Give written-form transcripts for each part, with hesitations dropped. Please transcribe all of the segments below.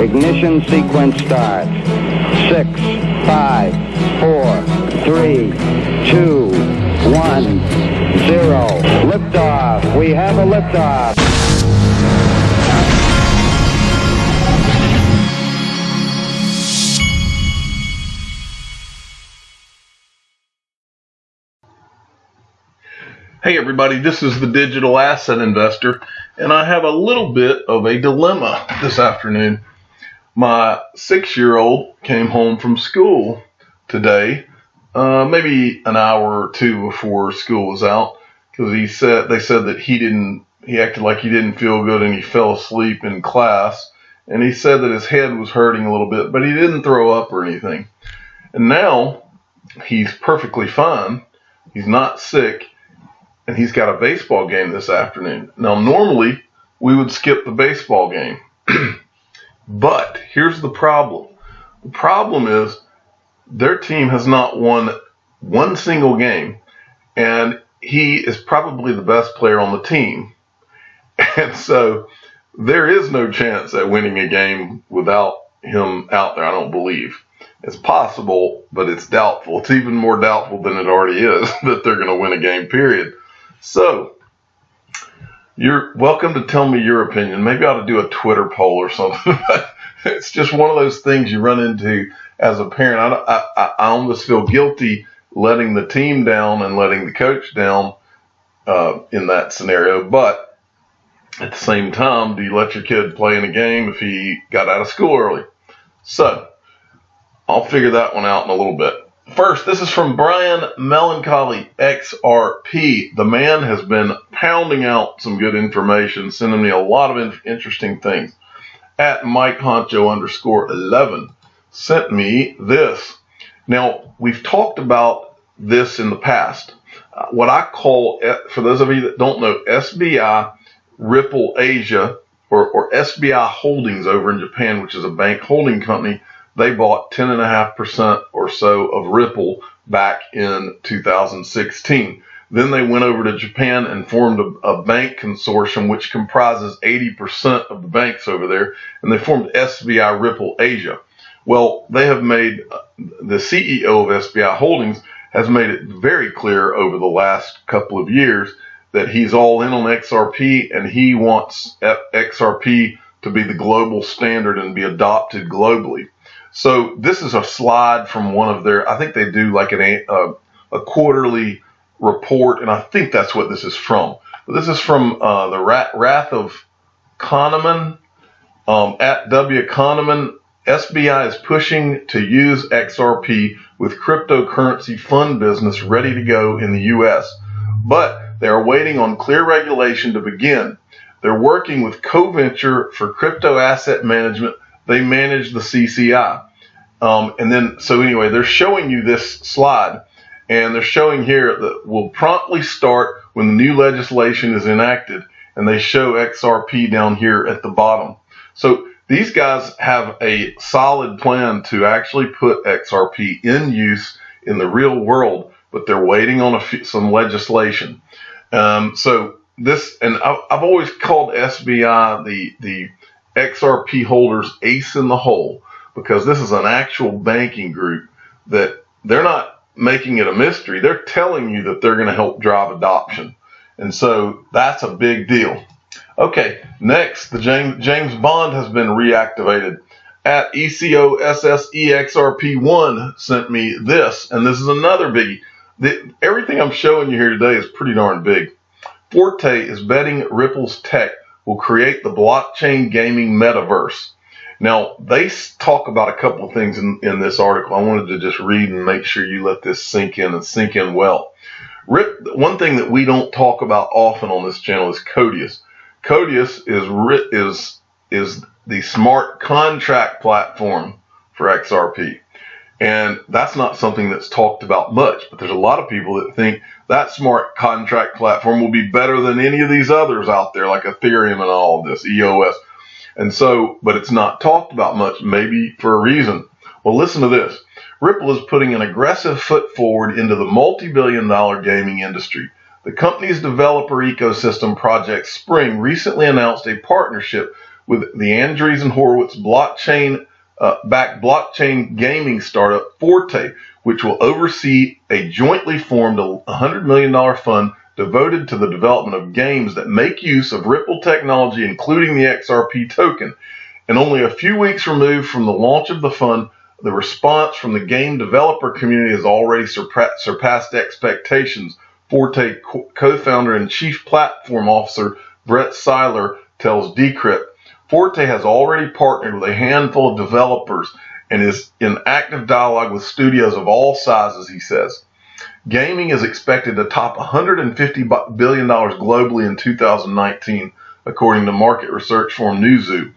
Ignition sequence starts. 6, 5, 4, 3, 2, 1, 0. Liftoff. We have a liftoff. Hey everybody, this is the Digital Asset Investor, and I have a little bit of a dilemma this afternoon. My 6-year-old came home from school today, maybe an hour or two before school was out, because they said that he acted like he didn't feel good and he fell asleep in class, and he said that his head was hurting a little bit, but he didn't throw up or anything. And now he's perfectly fine. He's not sick. And he's got a baseball game this afternoon. Now, normally we would skip the baseball game, but here's the problem. The problem is their team has not won one single game, and he is probably the best player on the team. And so there is no chance at winning a game without him out there, I don't believe. It's possible, but it's doubtful. It's even more doubtful than it already is that they're going to win a game, period. So, you're welcome to tell me your opinion. Maybe I ought to do a Twitter poll or something. It's just one of those things you run into as a parent. I almost feel guilty letting the team down and letting the coach down in that scenario. But at the same time, do you let your kid play in a game if he got out of school early? So, I'll figure that one out in a little bit. First, this is from Brian Melancholy XRP. The man has been pounding out some good information, sending me a lot of interesting things. At MikeHoncho_11 sent me this. Now, we've talked about this in the past. What I call, for those of you that don't know, SBI Ripple Asia, or SBI Holdings over in Japan, which is a bank holding company. They bought 10.5% or so of Ripple back in 2016. Then they went over to Japan and formed a bank consortium which comprises 80% of the banks over there, and they formed SBI Ripple Asia. Well, they have made, the CEO of SBI Holdings has made it very clear over the last couple of years that he's all in on XRP, and he wants XRP to be the global standard and be adopted globally. So this is a slide from one of their, I think they do like a quarterly report, and I think that's what this is from. But this is from the Wrath of Kahneman, at W. Kahneman. SBI is pushing to use XRP with cryptocurrency fund business ready to go in the U.S., but they are waiting on clear regulation to begin. They're working with CoVenture for crypto asset management. They manage the CCI. So anyway, they're showing you this slide, and they're showing here that will promptly start when the new legislation is enacted, and they show XRP down here at the bottom. So these guys have a solid plan to actually put XRP in use in the real world, but they're waiting on some legislation. So this, and I've always called SBI the XRP holders ace in the hole, because this is an actual banking group that they're not making it a mystery. They're telling you that they're going to help drive adoption. And so that's a big deal. Okay, next, the James Bond has been reactivated. At ECOSSEXRP1 sent me this, and this is another biggie. Everything I'm showing you here today is pretty darn big. Forte is betting Ripple's tech will create the blockchain gaming metaverse. Now, they talk about a couple of things in this article. I wanted to just read and make sure you let this sink in and sink in well. One thing that we don't talk about often on this channel is Codius. Codius is the smart contract platform for XRP. And that's not something that's talked about much, but there's a lot of people that think that smart contract platform will be better than any of these others out there, like Ethereum and all of this, EOS. And so, but it's not talked about much, maybe for a reason. Well, listen to this. Ripple is putting an aggressive foot forward into the multi-billion-dollar gaming industry. The company's developer ecosystem project Spring recently announced a partnership with the Andreessen Horowitz backed blockchain gaming startup Forte, which will oversee a jointly formed $100 million fund devoted to the development of games that make use of Ripple technology, including the XRP token. And only a few weeks removed from the launch of the fund, the response from the game developer community has already surpassed expectations. Forte co-founder and chief platform officer Brett Seiler tells Decrypt. Forte has already partnered with a handful of developers and is in active dialogue with studios of all sizes, he says. Gaming is expected to top $150 billion globally in 2019, according to market research firm Newzoo,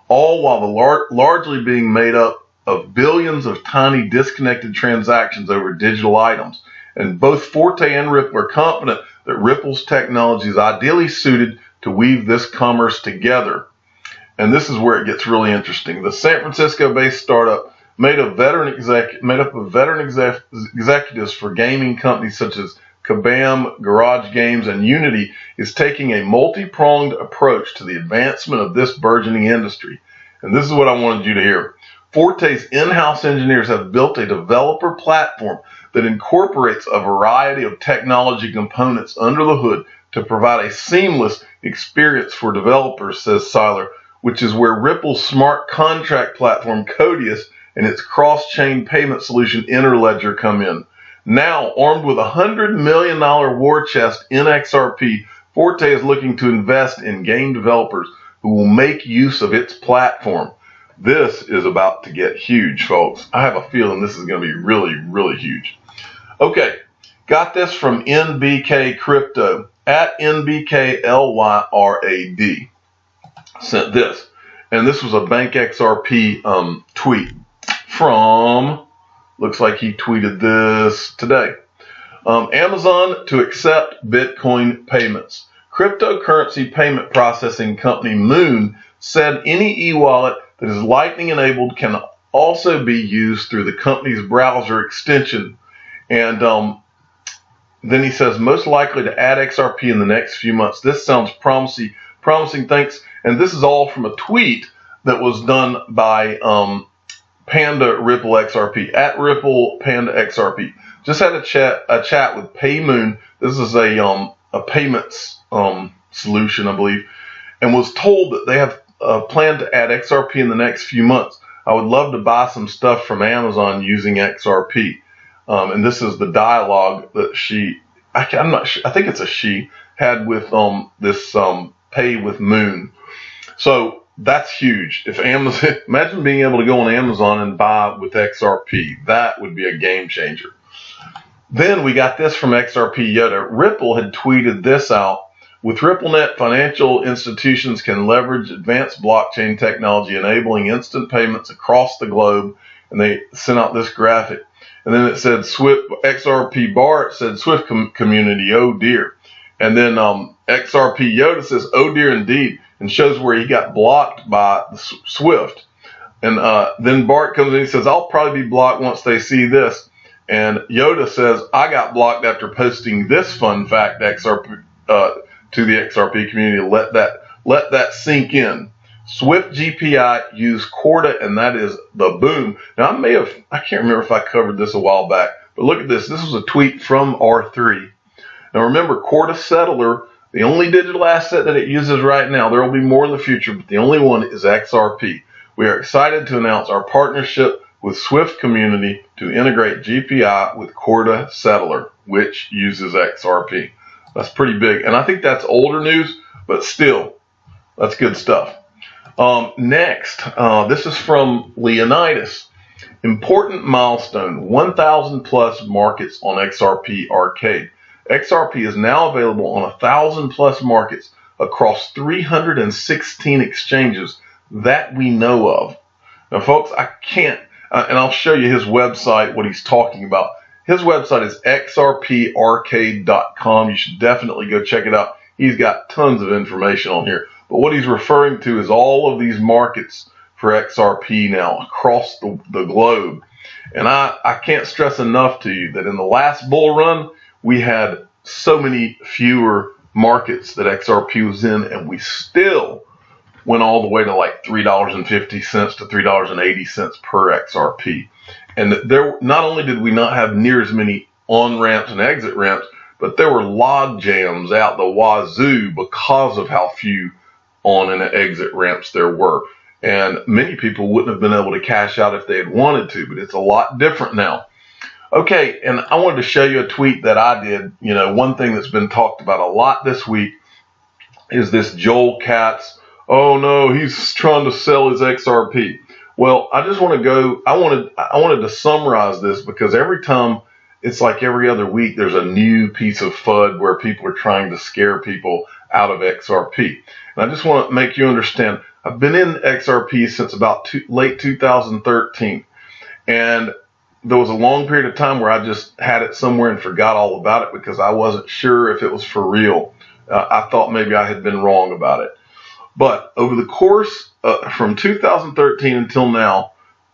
all while largely being made up of billions of tiny disconnected transactions over digital items. And both Forte and Ripple are confident that Ripple's technology is ideally suited to weave this commerce together. And this is where it gets really interesting. The San Francisco-based startup made up of veteran executives for gaming companies such as Kabam, Garage Games, and Unity is taking a multi-pronged approach to the advancement of this burgeoning industry. And this is what I wanted you to hear. Forte's in-house engineers have built a developer platform that incorporates a variety of technology components under the hood to provide a seamless experience for developers, says Seiler, which is where Ripple's smart contract platform Codius and its cross-chain payment solution Interledger come in. Now, armed with a $100 million war chest in XRP, Forte is looking to invest in game developers who will make use of its platform. This is about to get huge, folks. I have a feeling this is going to be really, really huge. Okay, got this from NBK Crypto, at NBKLYRAD. Sent this, and this was a Bank XRP tweet from, looks like he tweeted this today. Amazon to accept Bitcoin payments. Cryptocurrency payment processing company Moon said any e-wallet that is Lightning enabled can also be used through the company's browser extension. And then he says most likely to add XRP in the next few months. This sounds promising, thanks. And this is all from a tweet that was done by Panda Ripple XRP, at Ripple Panda XRP. Just had a chat with PayMoon. This is a payments solution, I believe, and was told that they have planned to add XRP in the next few months. I would love to buy some stuff from Amazon using XRP. And this is the dialogue that I'm not sure, I think it's a she, had with this Pay with Moon. So that's huge. If Amazon, imagine being able to go on Amazon and buy with XRP. That would be a game changer. Then we got this from XRP Yoda. Ripple had tweeted this out. With RippleNet, financial institutions can leverage advanced blockchain technology, enabling instant payments across the globe. And they sent out this graphic. And then it said Swift, XRP Bart said Swift community, oh dear. And then XRP Yoda says, oh dear indeed, and shows where he got blocked by the Swift. And then Bart comes in and he says, I'll probably be blocked once they see this. And Yoda says, I got blocked after posting this fun fact XRP, to the XRP community. Let that sink in. Swift GPI use Corda, and that is the boom. Now, I can't remember if I covered this a while back, but look at this. This was a tweet from R3. Now, remember, Corda Settler, the only digital asset that it uses right now, there will be more in the future, but the only one is XRP. We are excited to announce our partnership with Swift Community to integrate GPI with Corda Settler, which uses XRP. That's pretty big, and I think that's older news, but still, that's good stuff. Next, this is from Leonidas. Important milestone, 1,000 plus markets on XRP Arcade. XRP is now available on 1,000 plus markets across 316 exchanges that we know of. Now, folks, I can't, and I'll show you his website, what he's talking about. His website is xrparcade.com. You should definitely go check it out. He's got tons of information on here. But what he's referring to is all of these markets for XRP now across the globe. And I can't stress enough to you that in the last bull run, we had so many fewer markets that XRP was in, and we still went all the way to like $3.50 to $3.80 per XRP. And there, not only did we not have near as many on ramps and exit ramps, but there were log jams out the wazoo because of how few on and exit ramps there were. And many people wouldn't have been able to cash out if they had wanted to, but it's a lot different now. Okay, and I wanted to show you a tweet that I did. You know, one thing that's been talked about a lot this week is this Joel Katz. Oh no, he's trying to sell his XRP. Well, I just want to go, I wanted to summarize this, because every time, it's like every other week, there's a new piece of FUD where people are trying to scare people out of XRP. And I just want to make you understand, I've been in XRP since about late 2013. And there was a long period of time where I just had it somewhere and forgot all about it because I wasn't sure if it was for real. I thought maybe I had been wrong about it. But over the course from 2013 until now,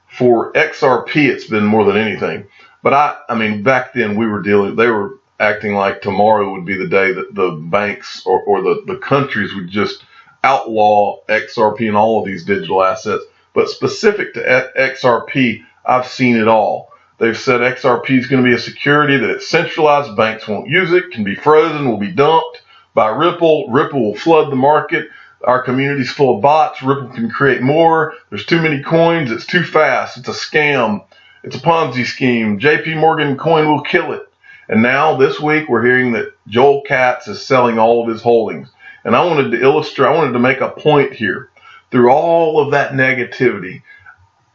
for XRP, it's been more than anything. But I mean, back then they were acting like tomorrow would be the day that the banks or the countries would just outlaw XRP and all of these digital assets. But specific to XRP, I've seen it all. They've said XRP is going to be a security that it's centralized, banks won't use it, can be frozen, will be dumped by Ripple. Ripple will flood the market. Our community's full of bots. Ripple can create more. There's too many coins. It's too fast. It's a scam. It's a Ponzi scheme. JP Morgan coin will kill it. And now this week we're hearing that Joel Katz is selling all of his holdings. And I wanted to make a point here. Through all of that negativity,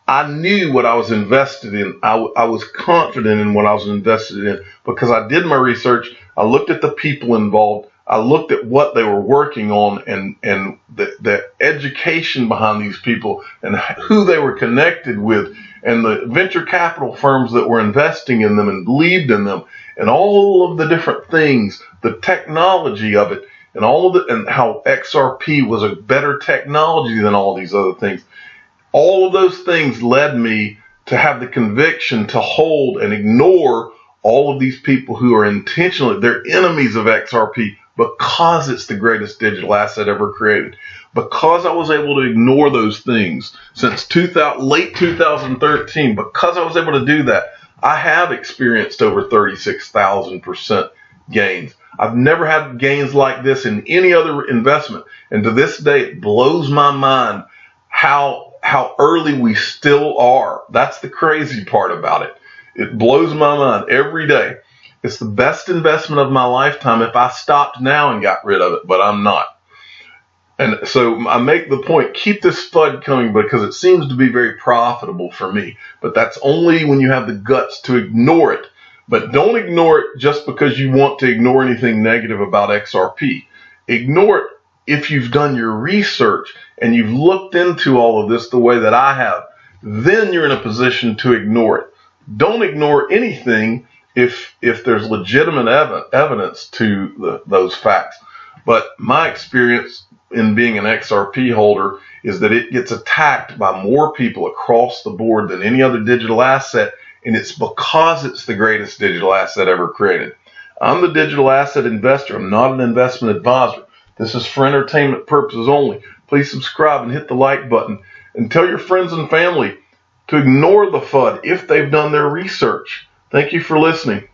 I knew what I was invested in. I was confident in what I was invested in because I did my research. I looked at the people involved. I looked at what they were working on and the education behind these people and who they were connected with and the venture capital firms that were investing in them and believed in them and all of the different things, the technology of it and all of it, and how XRP was a better technology than all these other things. All of those things led me to have the conviction to hold and ignore all of these people who are intentionally, they're enemies of XRP because it's the greatest digital asset ever created. Because I was able to ignore those things since late 2013, because I was able to do that, I have experienced over 36,000% gains. I've never had gains like this in any other investment. And to this day, it blows my mind how early we still are. That's the crazy part about it. It blows my mind every day. It's the best investment of my lifetime if I stopped now and got rid of it, but I'm not. And so I make the point, keep this FUD coming because it seems to be very profitable for me. But that's only when you have the guts to ignore it. But don't ignore it just because you want to ignore anything negative about XRP. Ignore it if you've done your research and you've looked into all of this the way that I have. Then you're in a position to ignore it. Don't ignore anything if there's legitimate evidence to those facts. But my experience in being an XRP holder is that it gets attacked by more people across the board than any other digital asset, and it's because it's the greatest digital asset ever created. I'm the digital asset investor. I'm not an investment advisor. This is for entertainment purposes only. Please subscribe and hit the like button, and tell your friends and family to ignore the FUD if they've done their research. Thank you for listening.